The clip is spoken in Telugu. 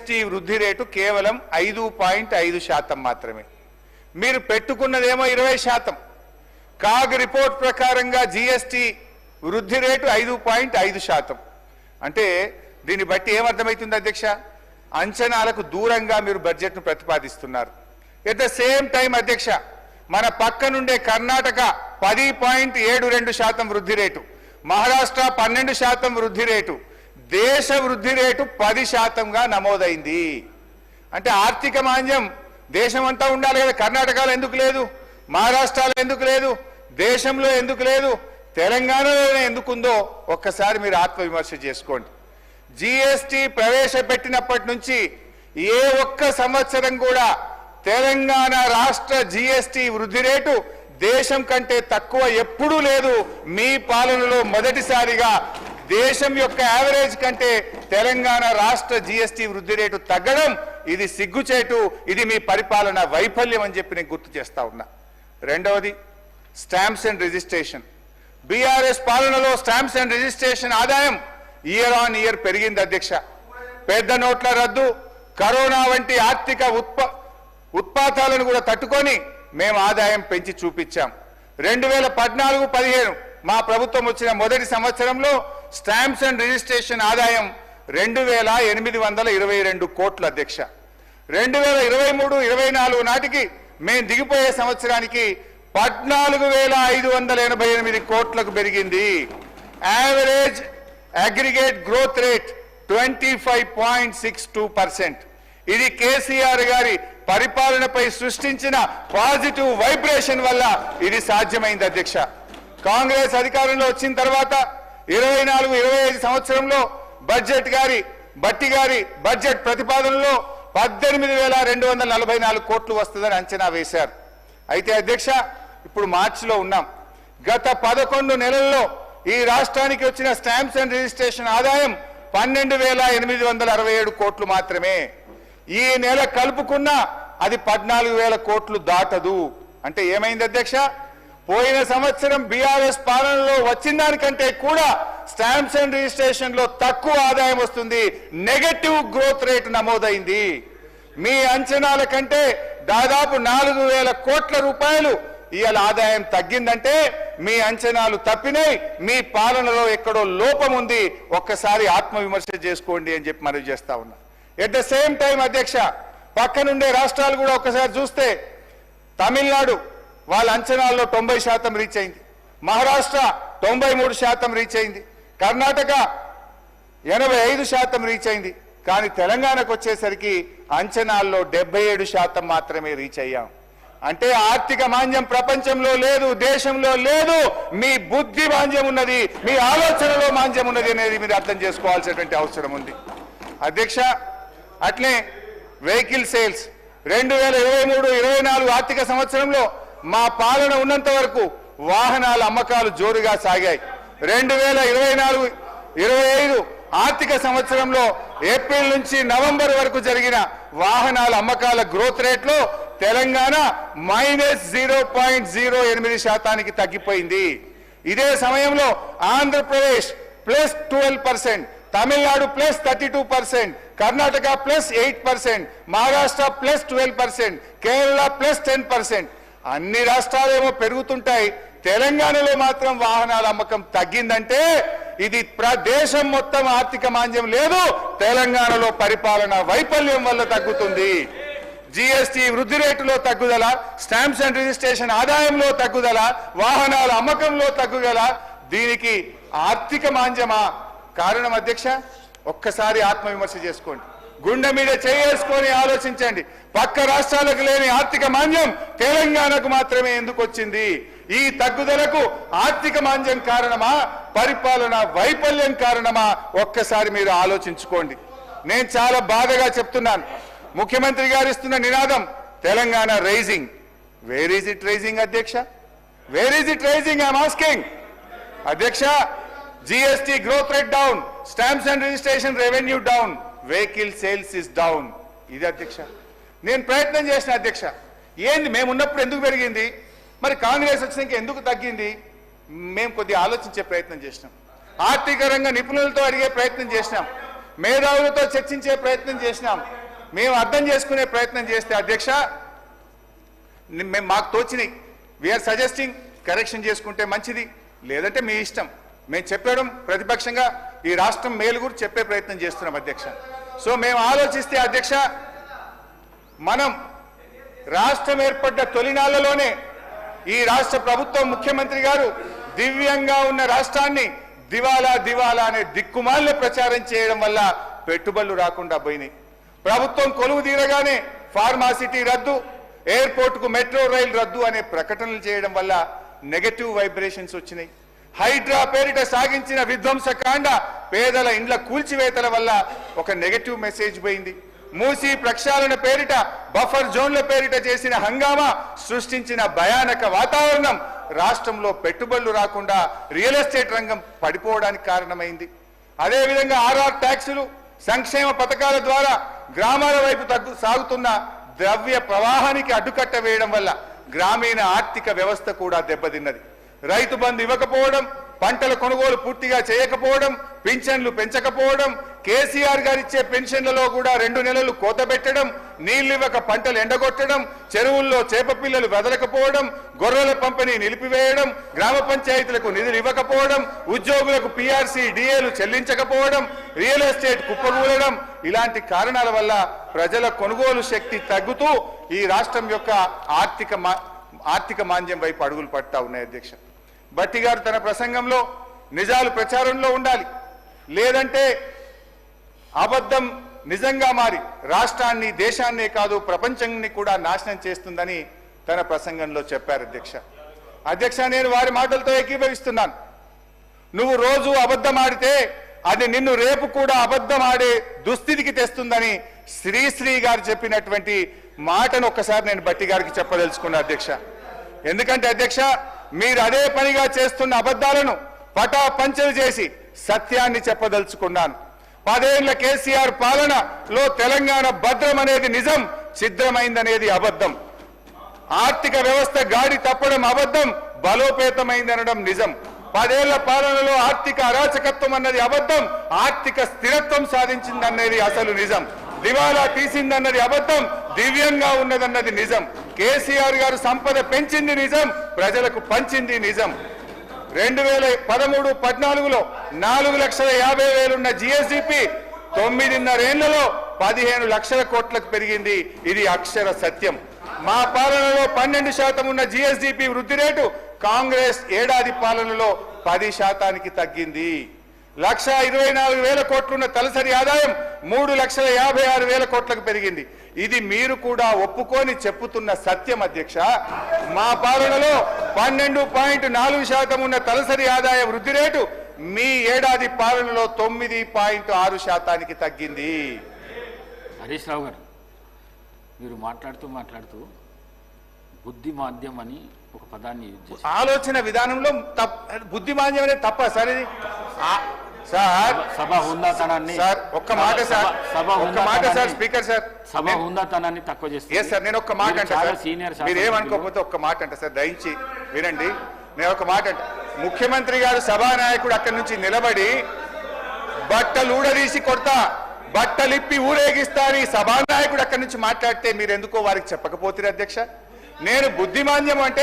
జీఎస్టీ వృద్ధి రేటు కేవలం 5.5% మాత్రమే. మీరు పెట్టుకున్నదేమో 20%. కాగ్ రిపోర్ట్ ప్రకారంగా జీఎస్టీ వృద్ధి రేటు 5.5%. అంటే దీన్ని బట్టి ఏమర్థమవుతుంది అధ్యక్ష? అంచనాలకు దూరంగా మీరు బడ్జెట్ను ప్రతిపాదిస్తున్నారు. ఎట్ ద సేమ్ టైం అధ్యక్ష, మన పక్కనుండే కర్ణాటక 10.72% వృద్ధి రేటు, మహారాష్ట్ర 12% వృద్ధి రేటు, దేశ వృద్ధి రేటు 10%గా నమోదైంది. అంటే ఆర్థిక మాంద్యం దేశమంతా ఉండాలి కదా. కర్ణాటకలో ఎందుకు లేదు? మహారాష్ట్రలో ఎందుకు లేదు? దేశంలో ఎందుకు లేదు? తెలంగాణలోనే ఎందుకుందో ఒక్కసారి మీరు ఆత్మవిమర్శ చేసుకోండి. జీఎస్టీ ప్రవేశపెట్టినప్పటి నుంచి ఏ ఒక్క సంవత్సరం కూడా తెలంగాణ రాష్ట్ర జీఎస్టీ వృద్ధి రేటు దేశం కంటే తక్కువ ఎప్పుడూ లేదు. మీ పాలనలో మొదటిసారిగా దేశం యొక్క యావరేజ్ కంటే తెలంగాణ రాష్ట్ర జీఎస్టీ వృద్ధి రేటు తగ్గడం ఇది సిగ్గుచేటు, ఇది మీ పరిపాలన వైఫల్యం అని చెప్పి నేను గుర్తు చేస్తా ఉన్నా. రెండవది స్టాంప్స్ అండ్ రిజిస్ట్రేషన్. బీఆర్ఎస్ పాలనలో స్టాంప్స్ అండ్ రిజిస్ట్రేషన్ ఆదాయం ఇయర్ ఆన్ ఇయర్ పెరిగింది అధ్యక్ష. పెద్ద నోట్ల రద్దు, కరోనా వంటి ఆర్థిక ఉత్పాతాలను కూడా తట్టుకొని మేము ఆదాయం పెంచి చూపించాం. 2014-15 మా ప్రభుత్వం వచ్చిన మొదటి సంవత్సరంలో స్టాంప్స్ అండ్ రిజిస్ట్రేషన్ ఆదాయం 2,822 కోట్లు అధ్యక్ష. 2023-24 నాటికి మేము దిగిపోయే సంవత్సరానికి 14,588 కోట్లకు పెరిగింది. Average aggregate growth rate 25.62%. ఇది కేసీఆర్ గారి పరిపాలనపై సృష్టించిన పాజిటివ్ వైబ్రేషన్ వల్ల ఇది సాధ్యమైంది అధ్యక్ష. కాంగ్రెస్ అధికారంలో వచ్చిన తర్వాత 24-25 సంవత్సరంలో బట్టి గారి బడ్జెట్ ప్రతిపాదనలో 18,244 కోట్లు వస్తుందని అంచనా వేశారు. అయితే అధ్యక్ష, ఇప్పుడు మార్చిలో ఉన్నాం. గత 11 నెలల్లో ఈ రాష్ట్రానికి వచ్చిన స్టాంప్స్ అండ్ రిజిస్ట్రేషన్ ఆదాయం 12,867 కోట్లు మాత్రమే. ఈ నెల కలుపుకున్న అది 14,000 కోట్లు దాటదు. అంటే ఏమైంది అధ్యక్ష? పోయిన సంవత్సరం బీఆర్ఎస్ పాలనలో వచ్చిన దానికంటే కూడా స్టాంప్స్ అండ్ రిజిస్ట్రేషన్ లో తక్కువ ఆదాయం వస్తుంది. నెగటివ్ గ్రోత్ రేట్ నమోదైంది. మీ అంచనాల కంటే దాదాపు 4,000 కోట్ల రూపాయలు ఇవాళ ఆదాయం తగ్గిందంటే మీ అంచనాలు తప్పినాయి. మీ పాలనలో ఎక్కడో లోపం ఉంది. ఒక్కసారి ఆత్మవిమర్శ చేసుకోండి అని చెప్పి మనవి చేస్తా ఉన్నా. ఎట్ ద సేమ్ టైం అధ్యక్ష, పక్కనుండే రాష్ట్రాలు కూడా ఒక్కసారి చూస్తే తమిళనాడు వాళ్ళ అంచనాల్లో 90% రీచ్ అయింది, మహారాష్ట్ర 93% రీచ్ అయింది, కర్ణాటక 85% రీచ్ అయింది. కానీ తెలంగాణకు వచ్చేసరికి అంచనాల్లో 77% మాత్రమే రీచ్ అయ్యాం. అంటే ఆర్థిక మాంద్యం ప్రపంచంలో లేదు, దేశంలో లేదు. మీ బుద్ధి మాంద్యం ఉన్నది, మీ ఆలోచనలో మాంద్యం ఉన్నది అనేది మీరు అర్థం చేసుకోవాల్సినటువంటి అవసరం ఉంది అధ్యక్ష. అట్లే వెహికల్ సేల్స్ 2023-24 ఆర్థిక సంవత్సరంలో మా పాలన ఉన్నంత వరకు వాహనాల అమ్మకాలు జోరుగా సాగాయి. 2024-25 ఆర్థిక సంవత్సరంలో ఏప్రిల్ నుంచి నవంబర్ వరకు జరిగిన వాహనాల అమ్మకాల గ్రోత్ రేట్లో తెలంగాణ -0.08% తగ్గిపోయింది. ఇదే సమయంలో ఆంధ్రప్రదేశ్ +12%, తమిళనాడు +32%, కర్ణాటక +8%, మహారాష్ట్ర +12%, కేరళ +10%. అన్ని రాష్ట్రాలేమో పెరుగుతుంటాయి, తెలంగాణలో మాత్రం వాహనాల అమ్మకం తగ్గిందంటే ఇది దేశం మొత్తం ఆర్థిక మాంద్యం లేదు, తెలంగాణలో పరిపాలన వైఫల్యం వల్ల తగ్గుతుంది. జీఎస్టీ వృద్ధి రేటులో తగ్గుదల, స్టాంప్స్ అండ్ రిజిస్ట్రేషన్ ఆదాయంలో తగ్గుదల, వాహనాల అమ్మకంలో తగ్గుదల. దీనికి ఆర్థిక మాంద్యమా కారణం అధ్యక్ష? ఒక్కసారి ఆత్మవిమర్శ చేసుకోండి, గుండె మీద చేసుకొని ఆలోచించండి. పక్క రాష్ట్రాలకు లేని ఆర్థిక మాంద్యం తెలంగాణకు మాత్రమే ఎందుకు వచ్చింది? ఈ తగ్గుదలకు ఆర్థిక మాంద్యం కారణమా, పరిపాలన వైఫల్యం కారణమా? ఒక్కసారి మీరు ఆలోచించుకోండి. నేను చాలా బాధగా చెప్తున్నాను, ముఖ్యమంత్రి గారు ఇస్తున్న నినాదం Telangana rising. Where is it rising అధ్యక్ష? Where is it rising? I'm asking అధ్యక్ష. GST growth rate down, stamps and registration revenue down, vehicle sales is down. ఇది అధ్యక్ష. నేను ప్రయత్నం చేసిన అధ్యక్ష, ఏంది మేము ఉన్నప్పుడు ఎందుకు పెరిగింది, మరి కాంగ్రెస్ వచ్చినాక ఎందుకు తగ్గింది? మేము కొద్దిగా ఆలోచించే ప్రయత్నం చేసినాం, ఆర్థిక రంగ నిపుణులతో అడిగే ప్రయత్నం చేసినాం. మేధావులతో చర్చించే ప్రయత్నం చేసినాం. మేము అర్థం చేసుకునే ప్రయత్నం చేస్తే అధ్యక్ష మాకు తోచినాయి. వీఆర్ సజెస్టింగ్ కరెక్షన్ చేసుకుంటే మంచిది, లేదంటే మీ ఇష్టం. మేము చెప్పడం ప్రతిపక్షంగా ఈ రాష్ట్రం మేలు గురించి చెప్పే ప్రయత్నం చేస్తున్నాం అధ్యక్ష. సో మేము ఆలోచిస్తే అధ్యక్ష, మనం రాష్ట్రం ఏర్పడ్డ తొలినాళ్లలోనే ఈ రాష్ట్ర ప్రభుత్వం ముఖ్యమంత్రి గారు దివ్యంగా ఉన్న రాష్ట్రాన్ని దివాలా దివాలా అనే దిక్కుమాల ప్రచారం చేయడం వల్ల పెట్టుబడులు రాకుండా పోయినాయి. ప్రభుత్వం కొలువు తీరగానే ఫార్మాసిటీ రద్దు, ఎయిర్పోర్ట్ కు మెట్రో రైలు రద్దు అనే ప్రకటనలు చేయడం వల్ల నెగటివ్ వైబ్రేషన్స్ వచ్చినాయి. హైడ్రా పేరిట సాగించిన విధ్వంసకాండ, పేదల ఇండ్ల కూల్చివేతల వల్ల ఒక నెగటివ్ మెసేజ్ పోయింది. మూసీ ప్రక్షాళన పేరిట, బఫర్ జోన్ల పేరిట చేసిన హంగామా సృష్టించిన భయానక వాతావరణం రాష్ట్రంలో పెట్టుబడులు రాకుండా రియల్ ఎస్టేట్ రంగం పడిపోవడానికి కారణమైంది. అదేవిధంగా ఆర్ఆర్ ట్యాక్సులు, సంక్షేమ పథకాల ద్వారా గ్రామాల వైపు సాగుతున్న ద్రవ్య ప్రవాహానికి అడ్డుకట్ట వేయడం వల్ల గ్రామీణ ఆర్థిక వ్యవస్థ కూడా దెబ్బతిన్నది. రైతు బంధు ఇవ్వకపోవడం, పంటల కొనుగోలు పూర్తిగా చేయకపోవడం, పింఛన్లు పెంచకపోవడం, కేసీఆర్ గారు ఇచ్చే పెన్షన్లలో కూడా 2 నెలలు కోత పెట్టడం, నీళ్లు ఇవ్వక పంటలు ఎండగొట్టడం, చెరువుల్లో చేప పిల్లలు వదలకపోవడం, గొర్రెల పంపిణీ నిలిపివేయడం, గ్రామ పంచాయతీలకు నిధులు ఇవ్వకపోవడం, ఉద్యోగులకు పీఆర్సీ డిఏలు చెల్లించకపోవడం, రియల్ ఎస్టేట్ కుప్పకూలడం, ఇలాంటి కారణాల వల్ల ప్రజల కొనుగోలు శక్తి తగ్గుతూ ఈ రాష్ట్రం యొక్క ఆర్థిక మాంద్యం వైపు అడుగులు పడతా ఉన్నాయి అధ్యక్ష. భట్టి గారు తన ప్రసంగంలో నిజాలు ప్రచారంలో ఉండాలి, లేదంటే అబద్ధం నిజంగా మారి రాష్ట్రాన్ని, దేశాన్నే కాదు ప్రపంచాన్ని కూడా నాశనం చేస్తుందని తన ప్రసంగంలో చెప్పారు అధ్యక్ష. నేను వారి మాటలతో ఏకీభవిస్తున్నాను. నువ్వు రోజు అబద్ధం ఆడితే అది నిన్ను రేపు కూడా అబద్ధం ఆడే దుస్థితికి తెస్తుందని శ్రీశ్రీ గారు చెప్పినటువంటి మాటను ఒక్కసారి నేను భట్టి గారికి చెప్పదలుచుకున్నా అధ్యక్ష. ఎందుకంటే అధ్యక్ష, మీరు అదే పనిగా చేస్తున్న అబద్ధాలను పటాపంచలు చేసి సత్యాన్ని చెప్పదలుచుకున్నాను. 10 ఏళ్ల కేసీఆర్ పాలనలో తెలంగాణ భద్రం అనేది నిజం, ఛిద్రమైందనేది అబద్ధం. ఆర్థిక వ్యవస్థ గాడి తప్పడం అబద్ధం, బలోపేతమైందనడం నిజం. 10 ఏళ్ల పాలనలో ఆర్థిక అరాచకత్వం అన్నది అబద్ధం, ఆర్థిక స్థిరత్వం సాధించిందన్నది అసలు నిజం. దివాలా తీసిందన్నది అబద్ధం, దివ్యంగా ఉన్నదన్నది నిజం. కేసీఆర్ గారు సంపద పెంచింది నిజం, ప్రజలకు పంచింది నిజం. 2013-14లో 4,50,000 ఉన్న జిఎస్డిపి 9.5 ఏళ్లలో 15 లక్షల కోట్లకు పెరిగింది. ఇది అక్షర సత్యం. మా పాలనలో 12% ఉన్న జిఎస్డిపి వృద్ధి రేటు కాంగ్రెస్ ఏడాది పాలనలో 10% తగ్గింది. 1,24,000 కోట్లున్న తలసరి ఆదాయం 3,56,000 కోట్లకు పెరిగింది. ఇది మీరు కూడా ఒప్పుకొని చెప్పుతున్న సత్యం అధ్యక్ష. మా పాలనలో 12.4% ఉన్న తలసరి ఆదాయ వృద్ధి రేటు మీ ఏడాది పాలనలో 9.6% తగ్గింది. హరీష్ రావు గారు, మీరు మాట్లాడుతూ బుద్ధి మాధ్యం అని ఒక పదాన్ని ఆలోచన విధానంలో బుద్ధి మాధ్యం అనేది తప్ప సార్. ఇది సార్ సభ హుందాతనాన్ని సార్ ఒక్క మాట సార్ స్పీకర్ సార్ సభ హుందాతనాన్ని తక్కువ చేస్తారు. సార్ నేను ఒక్క మాట అంటే సార్, మీరు ఏమనుకోకపోతే ఒక్క మాట అంటే సార్, దయించి వినండి. నేను ఒక మాట అంటే, ముఖ్యమంత్రి గారు సభానాయకుడు అక్కడి నుంచి నిలబడి బట్టలు ఊడదీసి కొడతా, బట్టలిప్పి ఊరేగిస్తా అని సభానాయకుడు అక్కడి నుంచి మాట్లాడితే మీరు ఎందుకో వారికి చెప్పకపోతే అధ్యక్ష. నేను బుద్ధిమాంద్యం అంటే